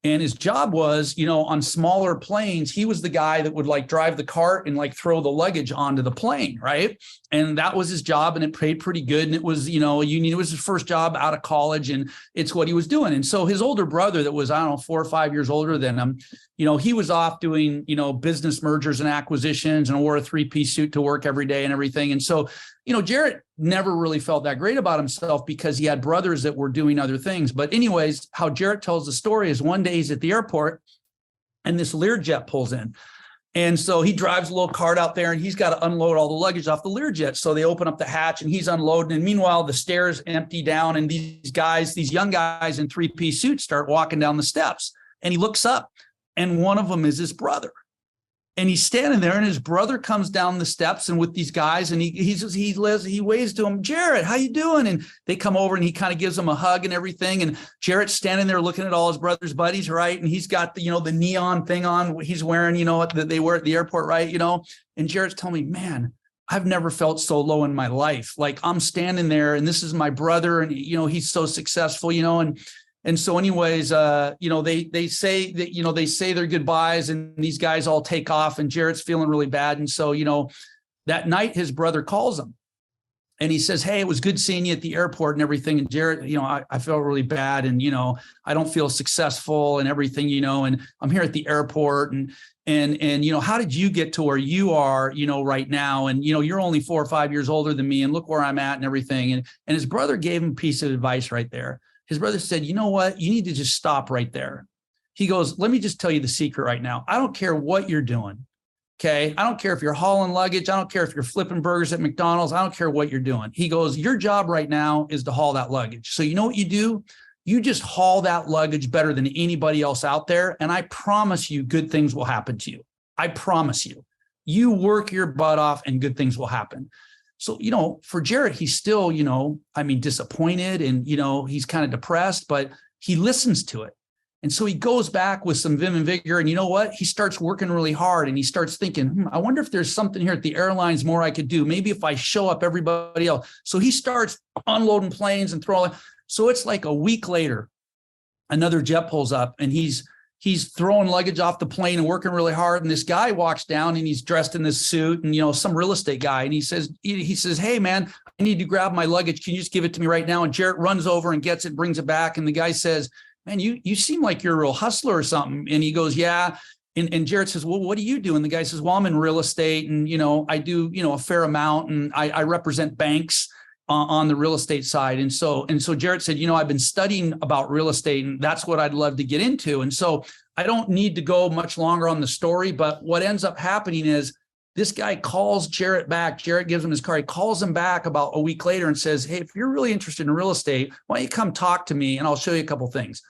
S3: And his job was, on smaller planes, he was the guy that would like drive the cart and like throw the luggage onto the plane, right? And that was his job, and it paid pretty good. And it was, a union. It was his first job out of college, and it's what he was doing. And so his older brother, that was, 4 or 5 years older than him, he was off doing, business mergers and acquisitions, and wore a 3-piece suit to work every day and everything. And so, Jarrett never really felt that great about himself because he had brothers that were doing other things. But anyways, how Jarrett tells the story is one day he's at the airport, and this Learjet pulls in. And so he drives a little cart out there and he's got to unload all the luggage off the Learjet. So they open up the hatch and he's unloading. And meanwhile, the stairs empty down and these young guys in three-piece suits start walking down the steps. And he looks up and one of them is his brother. And he's standing there and his brother comes down the steps and with these guys and he waves to him, Jarrett, how you doing? And they come over and he kind of gives them a hug and everything. And Jarrett's standing there looking at all his brother's buddies, right? And he's got the, the neon thing on he's wearing, that they wear at the airport, right? And Jarrett's telling me, man, I've never felt so low in my life. Like I'm standing there and this is my brother and, he's so successful, And so anyways, they say that, they say their goodbyes and these guys all take off and Jarrett's feeling really bad. And so, that night his brother calls him and he says, hey, it was good seeing you at the airport and everything. And Jarrett, I felt really bad and, I don't feel successful and everything, and I'm here at the airport and how did you get to where you are, right now? And, you're only 4 or 5 years older than me and look where I'm at and everything. And his brother gave him a piece of advice right there. His brother said, you know what? You need to just stop right there. He goes, let me just tell you the secret right now. I don't care what you're doing. Okay. I don't care if you're hauling luggage. I don't care if you're flipping burgers at McDonald's. I don't care what you're doing. He goes, your job right now is to haul that luggage. So you know what you do? You just haul that luggage better than anybody else out there. And I promise you good things will happen to you. I promise you. You work your butt off and good things will happen. So, for Jarrett, he's still, disappointed and, he's kind of depressed, but he listens to it. And so he goes back with some vim and vigor. And you know what? He starts working really hard and he starts thinking, I wonder if there's something here at the airlines more I could do. Maybe if I show up everybody else. So he starts unloading planes and throwing. So it's like a week later, another jet pulls up and he's throwing luggage off the plane and working really hard. And this guy walks down and he's dressed in this suit and, some real estate guy. And he says, hey man, I need to grab my luggage. Can you just give it to me right now? And Jarrett runs over and gets it, brings it back. And the guy says, man, you seem like you're a real hustler or something. And he goes, yeah. And Jarrett says, well, what do you do? And the guy says, well, I'm in real estate and, I do, a fair amount and I represent banks on the real estate side. And so Jarrett said, I've been studying about real estate and that's what I'd love to get into. And so I don't need to go much longer on the story, but what ends up happening is this guy calls Jarrett back. Jarrett gives him his car. He calls him back about a week later and says, hey, if you're really interested in real estate, why don't you come talk to me and I'll show you a couple things.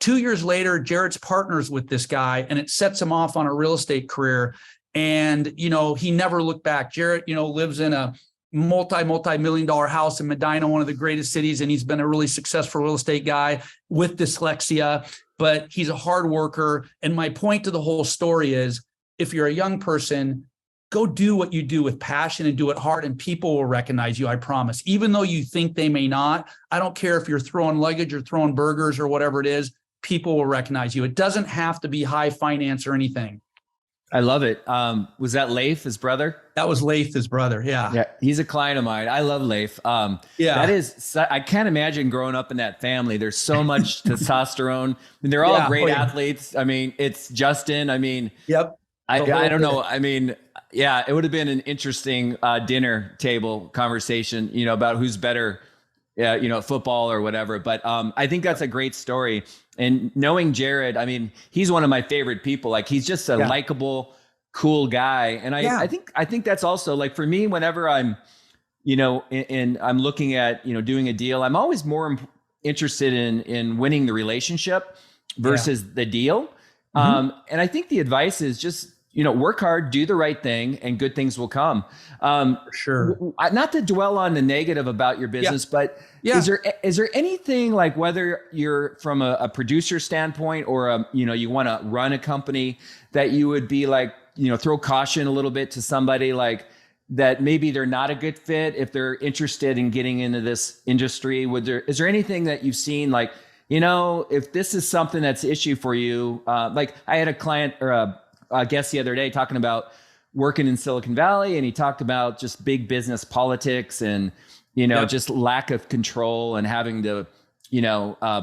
S3: 2 years later, Jarrett's partners with this guy and it sets him off on a real estate career. And, he never looked back. Jarrett, lives in a multi-million dollar house in Medina, one of the greatest cities. And he's been a really successful real estate guy with dyslexia, but he's a hard worker. And my point to the whole story is if you're a young person, go do what you do with passion and do it hard and people will recognize you. I promise, even though you think they may not. I don't care if you're throwing luggage or throwing burgers or whatever it is, people will recognize you. It doesn't have to be high finance or anything.
S2: I love it. Was that Leif, his brother?
S3: That was Leif, his brother. Yeah.
S2: Yeah. He's a client of mine. I love Leif.
S3: Yeah.
S2: That is, I can't imagine growing up in that family. There's so much testosterone. They're all great athletes. It's Justin.
S3: Yep.
S2: I don't know. Yeah, it would have been an interesting dinner table conversation, about who's better, football or whatever. But I think that's a great story. And knowing Jarrett, he's one of my favorite people. Like he's just a likable, cool guy. And I think that's also like for me, whenever I'm, and I'm looking at, doing a deal, I'm always more interested in winning the relationship versus the deal. And I think the advice is just, work hard, do the right thing, and good things will come.
S3: For sure.
S2: Not to dwell on the negative about your business, but is there anything like whether you're from a producer standpoint or you want to run a company that you would be like, throw caution a little bit to somebody like that maybe they're not a good fit if they're interested in getting into this industry? Is there anything that you've seen like, if this is something that's an issue for you, like I had a client or a guest the other day talking about working in Silicon Valley, and he talked about just big business politics and, just lack of control and having to,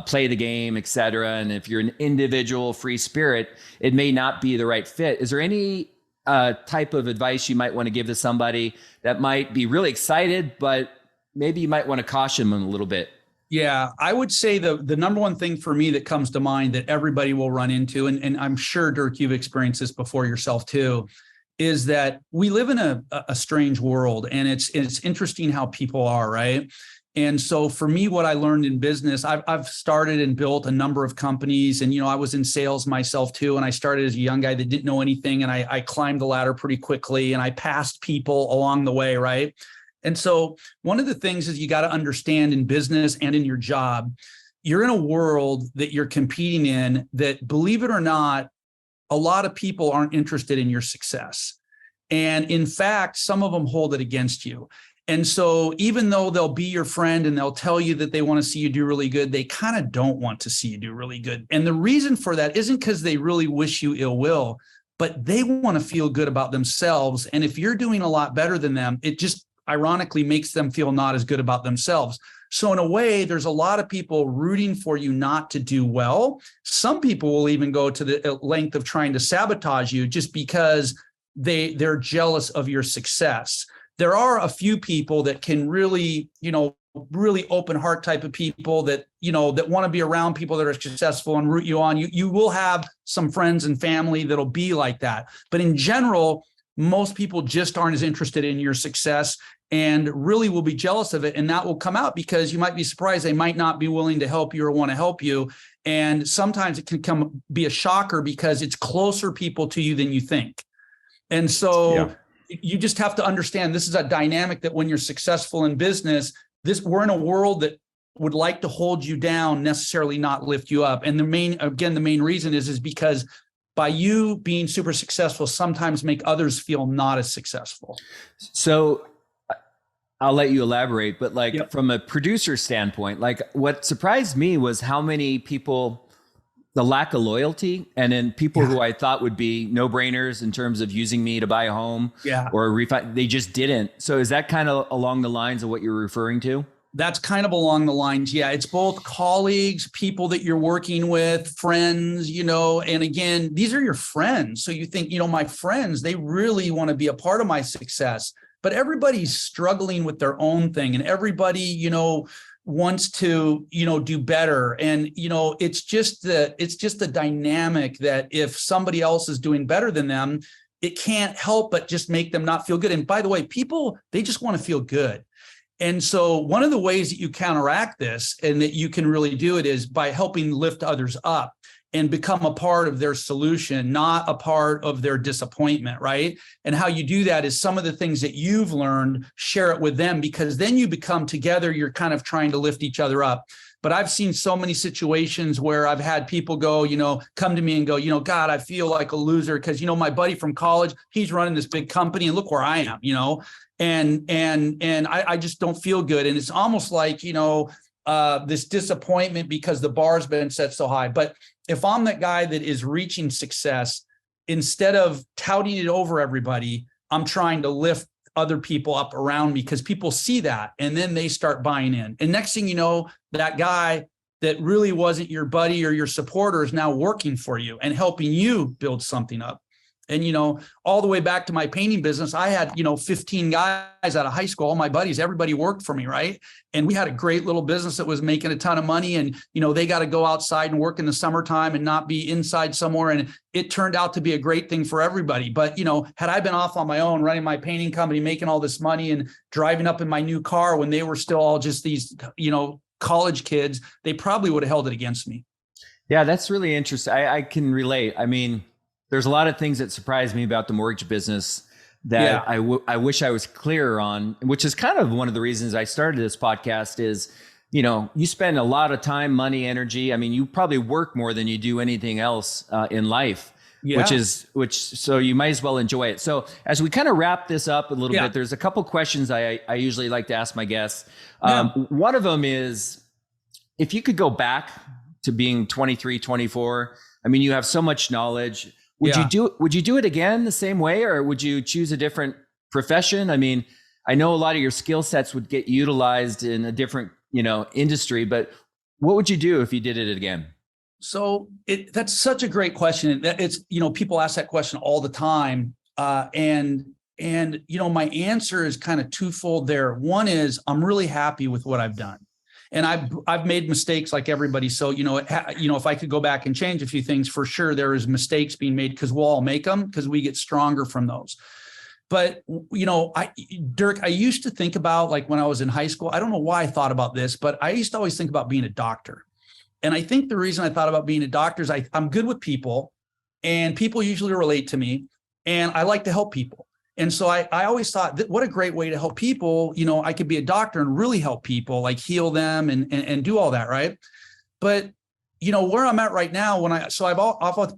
S2: play the game, et cetera. And if you're an individual free spirit, it may not be the right fit. Is there any type of advice you might want to give to somebody that might be really excited, but maybe you might want to caution them a little bit?
S3: Yeah, I would say the number one thing for me that comes to mind that everybody will run into, and I'm sure, Dirk, you've experienced this before yourself too, is that we live in a strange world, and it's interesting how people are, right? And so for me, what I learned in business, I've started and built a number of companies, and I was in sales myself too. And I started as a young guy that didn't know anything, and I climbed the ladder pretty quickly, and I passed people along the way, right? And so one of the things is you got to understand in business and in your job, you're in a world that you're competing in that, believe it or not, a lot of people aren't interested in your success. And in fact, some of them hold it against you. And so even though they'll be your friend and they'll tell you that they want to see you do really good, they kind of don't want to see you do really good. And the reason for that isn't because they really wish you ill will, but they want to feel good about themselves. And if you're doing a lot better than them, it just ironically makes them feel not as good about themselves. So in a way, there's a lot of people rooting for you not to do well. Some people will even go to the length of trying to sabotage you just because they're jealous of your success. There are a few people that can really, really open heart type of people that, that want to be around people that are successful and root you on. You will have some friends and family that'll be like that. But in general, most people just aren't as interested in your success and really will be jealous of it. And that will come out because you might be surprised they might not be willing to help you or want to help you. And sometimes it can be a shocker because it's closer people to you than you think. And so you just have to understand this is a dynamic that when you're successful in business, we're in a world that would like to hold you down, necessarily not lift you up. And the main reason is because by you being super successful, sometimes make others feel not as successful.
S2: So I'll let you elaborate, but from a producer standpoint, what surprised me was how many people, the lack of loyalty, and then people who I thought would be no-brainers in terms of using me to buy a home or refi, they just didn't. So is that kind of along the lines of what you're referring to?
S3: That's kind of along the lines. Yeah. It's both colleagues, people that you're working with, friends, and again, these are your friends. So you think, my friends, they really want to be a part of my success, but everybody's struggling with their own thing, and everybody, wants to, do better. And, it's just the dynamic that if somebody else is doing better than them, it can't help but just make them not feel good. And by the way, people, they just want to feel good. And so one of the ways that you counteract this and that you can really do it is by helping lift others up and become a part of their solution, not a part of their disappointment, right? And how you do that is some of the things that you've learned, share it with them, because then you become together, you're kind of trying to lift each other up. But I've seen so many situations where I've had people go, come to me and go, God, I feel like a loser because, my buddy from college, he's running this big company and look where I am, and I just don't feel good. And it's almost like, this disappointment because the bar's been set so high. But if I'm that guy that is reaching success, instead of touting it over everybody, I'm trying to lift other people up around me because people see that and then they start buying in. And next thing you know, that guy that really wasn't your buddy or your supporter is now working for you and helping you build something up. And, all the way back to my painting business, I had, 15 guys out of high school, all my buddies, everybody worked for me, right? And we had a great little business that was making a ton of money. And, they got to go outside and work in the summertime and not be inside somewhere. And it turned out to be a great thing for everybody. But, had I been off on my own, running my painting company, making all this money and driving up in my new car when they were still all just these, college kids, they probably would have held it against me.
S2: Yeah, that's really interesting. I can relate. I mean, there's a lot of things that surprised me about the mortgage business that I wish I was clearer on, which is kind of one of the reasons I started this podcast is, you spend a lot of time, money, energy. I mean, you probably work more than you do anything else in life, so you might as well enjoy it. So as we kind of wrap this up a little bit, there's a couple questions I usually like to ask my guests. One of them is, if you could go back to being 23, 24, I mean, you have so much knowledge. Would you do it again the same way, or would you choose a different profession? I mean, I know a lot of your skill sets would get utilized in a different, industry, but what would you do if you did it again?
S3: So that's such a great question. It's, people ask that question all the time. And my answer is kind of twofold there. One is I'm really happy with what I've done. And I've made mistakes like everybody. So, if I could go back and change a few things, for sure, there is mistakes being made because we'll all make them because we get stronger from those. But, Dirk, I used to think about, like, when I was in high school, I don't know why I thought about this, but I used to always think about being a doctor. And I think the reason I thought about being a doctor is I'm good with people, and people usually relate to me, and I like to help people. And so I always thought that what a great way to help people. I could be a doctor and really help people, like heal them and do all that, right? But where I'm at right now, I've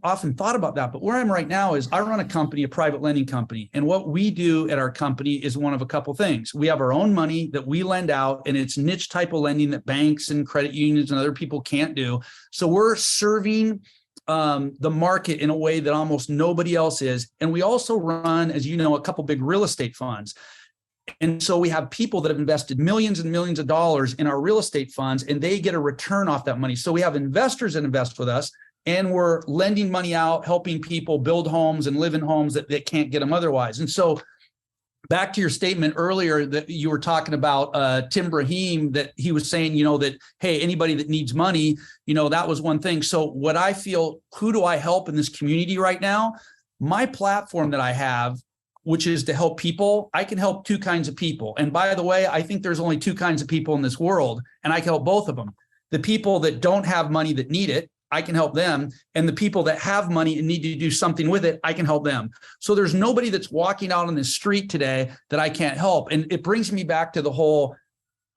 S3: often thought about that, but where I'm right now is I run a company, a private lending company. And what we do at our company is one of a couple things. We have our own money that we lend out, and it's niche type of lending that banks and credit unions and other people can't do. So we're serving the market in a way that almost nobody else is. And we also run, as you know, a couple big real estate funds. And so we have people that have invested millions and millions of dollars in our real estate funds, and they get a return off that money. So we have investors that invest with us, and we're lending money out, helping people build homes and live in homes that can't get them otherwise. And so back to your statement earlier that you were talking about Tim Brahim, that he was saying, that, hey, anybody that needs money, that was one thing. So what I feel, who do I help in this community right now? My platform that I have, which is to help people, I can help two kinds of people. And by the way, I think there's only two kinds of people in this world, and I can help both of them. The people that don't have money that need it, I can help them. And the people that have money and need to do something with it, I can help them. So there's nobody that's walking out on the street today that I can't help. And it brings me back to the whole,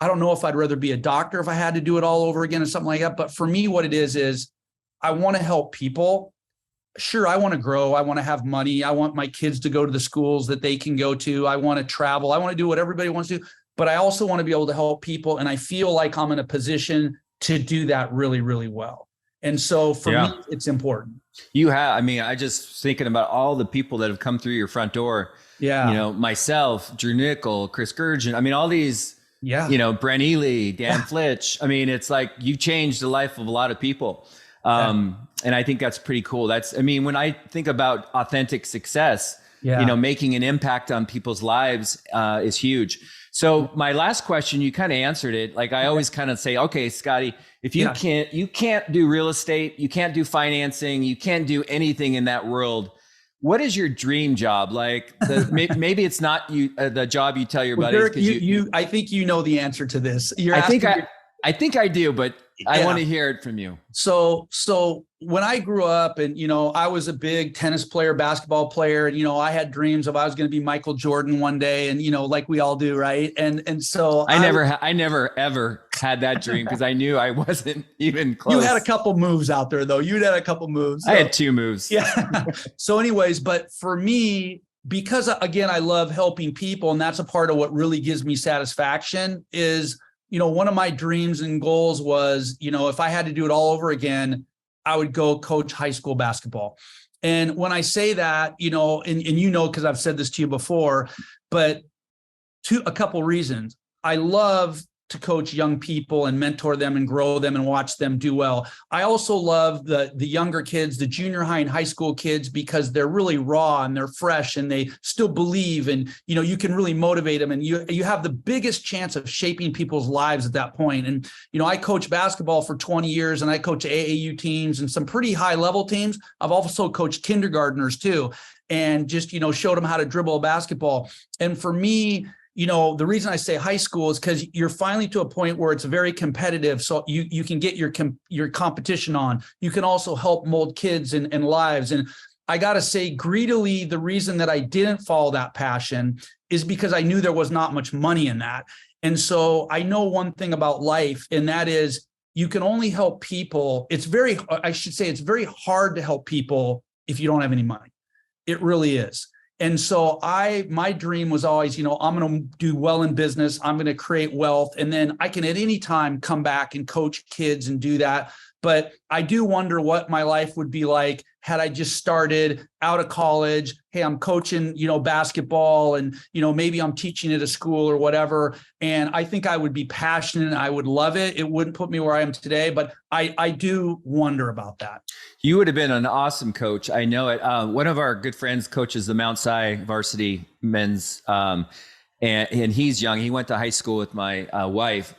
S3: I don't know if I'd rather be a doctor if I had to do it all over again or something like that. But for me, what it is I want to help people. Sure, I want to grow. I want to have money. I want my kids to go to the schools that they can go to. I want to travel. I want to do what everybody wants to do. But I also want to be able to help people. And I feel like I'm in a position to do that really, really well. And so for me, it's important.
S2: I just thinking about all the people that have come through your front door. Yeah. Myself, Drew Nickel, Chris Gurgen. All these, Brent Ely, Dan Flitch. It's like you've changed the life of a lot of people. And I think that's pretty cool. When I think about authentic success, making an impact on people's lives is huge. So my last question, you kind of answered it. Like I always kind of say, okay, Scotty, if you can't do real estate, you can't do financing, you can't do anything in that world. What is your dream job? Like maybe it's not the job you tell your buddies.
S3: Dirk, I think you know the answer to this.
S2: I think I do, but I want to hear it from you.
S3: So when I grew up and, I was a big tennis player, basketball player, and, I had dreams of I was going to be Michael Jordan one day. And, like we all do. Right. And so
S2: I never ever had that dream because I knew I wasn't even close.
S3: You had a couple moves out there though. You'd had a couple moves.
S2: So. I had 2 moves.
S3: Yeah. So anyways, but for me, because again, I love helping people, and that's a part of what really gives me satisfaction is, one of my dreams and goals was, if I had to do it all over again, I would go coach high school basketball. And when I say that, because I've said this to you before, but a couple reasons. I love to coach young people and mentor them and grow them and watch them do well. I also love the younger kids, the junior high and high school kids, because they're really raw and they're fresh and they still believe, and you can really motivate them, and you have the biggest chance of shaping people's lives at that point. And I coach basketball for 20 years, and I coach AAU teams and some pretty high level teams. I've also coached kindergartners too, and just showed them how to dribble a basketball. And for me, the reason I say high school is because you're finally to a point where it's very competitive. So you can get your competition on. You can also help mold kids and lives. And I got to say, greedily, the reason that I didn't follow that passion is because I knew there was not much money in that. And so I know one thing about life, and that is you can only help people. It's very hard to help people if you don't have any money. It really is. And so my dream was always, I'm going to do well in business. I'm going to create wealth. And then I can at any time come back and coach kids and do that. But I do wonder what my life would be like had I just started out of college. Hey, I'm coaching, basketball, and, maybe I'm teaching at a school or whatever. And I think I would be passionate. I would love it. It wouldn't put me where I am today, but I do wonder about that.
S2: You would have been an awesome coach. I know it. One of our good friends coaches the Mount Si varsity men's, and he's young. He went to high school with my wife.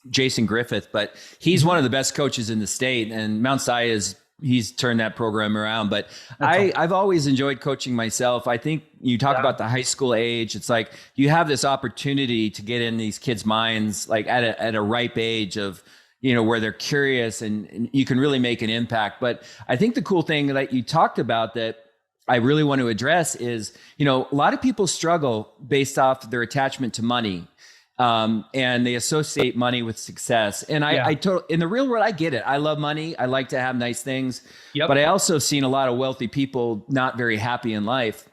S2: Jason Griffith, but he's one of the best coaches in the state, and Mount Si he's turned that program around. But I've always enjoyed coaching myself. I think you talk about the high school age. It's like you have this opportunity to get in these kids' minds, like at a ripe age of, where they're curious and you can really make an impact. But I think the cool thing that you talked about that I really want to address is, a lot of people struggle based off their attachment to money. And they associate money with success. And in the real world, I get it. I love money. I like to have nice things, but I also have seen a lot of wealthy people not very happy in life.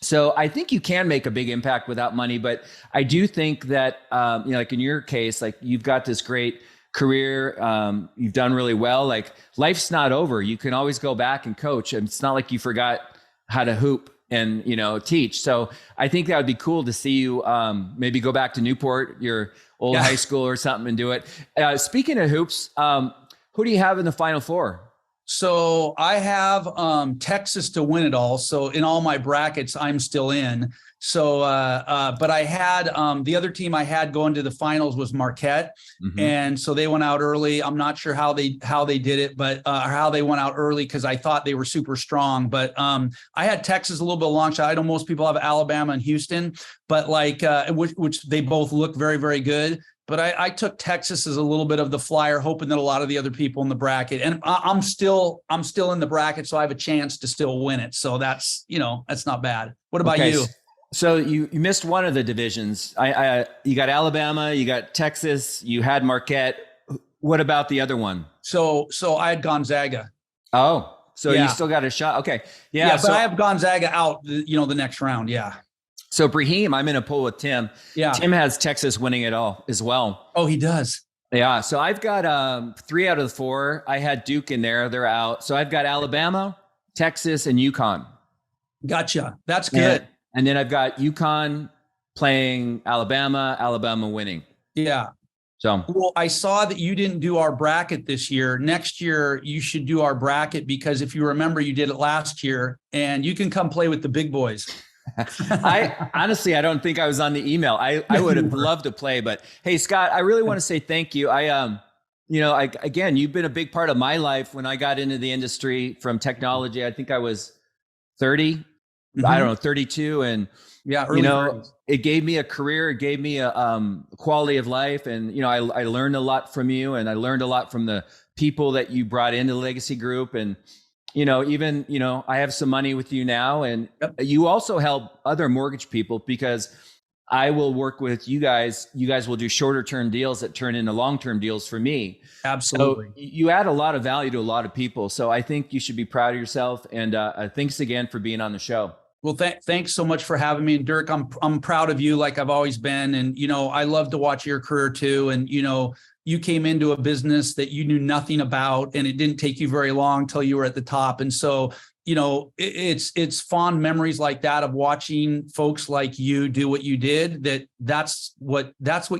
S2: So I think you can make a big impact without money, but I do think that, like in your case, like you've got this great career, you've done really well. Like life's not over. You can always go back and coach. And it's not like you forgot how to hoop and, teach. So I think that would be cool to see you maybe go back to Newport, your old high school or something, and do it. Speaking of hoops, who do you have in the Final Four?
S3: So I have Texas to win it all. So in all my brackets, I'm still in. So, but I had the other team I had going to the finals was Marquette, and so they went out early. I'm not sure how they did it, but or how they went out early because I thought they were super strong. But I had Texas a little bit long shot. I know most people have Alabama and Houston, but like which they both look very, very good. But I took Texas as a little bit of the flyer, hoping that a lot of the other people in the bracket, and I'm still in the bracket, so I have a chance to still win it. So that's that's not bad. What about you?
S2: So you missed one of the divisions. You got Alabama, you got Texas, you had Marquette. What about the other one?
S3: So I had Gonzaga.
S2: Oh, so you still got a shot. Okay. Yeah.
S3: But I have Gonzaga out, the next round. Yeah.
S2: So Brahim, I'm in a pool with Tim. Yeah. Tim has Texas winning it all as well.
S3: Oh, he does.
S2: Yeah. So I've got 3 out of the 4. I had Duke in there. They're out. So I've got Alabama, Texas, and UConn.
S3: Gotcha. That's good.
S2: And then I've got UConn playing Alabama winning.
S3: Yeah.
S2: So,
S3: well, I saw that you didn't do our bracket this year. Next year, you should do our bracket because if you remember, you did it last year and you can come play with the big boys.
S2: I honestly don't think I was on the email. I would have loved to play, but hey, Scott, I really want to say thank you. Again, you've been a big part of my life when I got into the industry from technology. I think I was 30. I don't know, 32. And, it gave me a career. It gave me a quality of life. And, I learned a lot from you and I learned a lot from the people that you brought into the Legacy Group. And, I have some money with you now. And you also help other mortgage people because I will work with you guys. You guys will do shorter term deals that turn into long-term deals for me.
S3: Absolutely.
S2: So you add a lot of value to a lot of people. So I think you should be proud of yourself. And thanks again for being on the show.
S3: Well, thanks so much for having me. And Dirk, I'm proud of you like I've always been. And, I love to watch your career too. And, you came into a business that you knew nothing about and it didn't take you very long till you were at the top. And so, it's fond memories like that of watching folks like you do what you did. That's what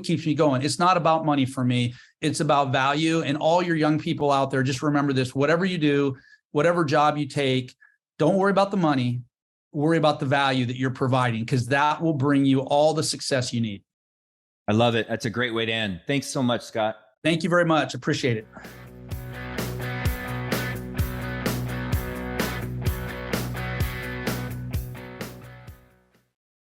S3: keeps me going. It's not about money for me. It's about value. And all your young people out there, just remember this, whatever you do, whatever job you take, don't worry about the money. Worry about the value that you're providing because that will bring you all the success you need.
S2: I love it. That's a great way to end. Thanks so much, Scott.
S3: Thank you very much. Appreciate it.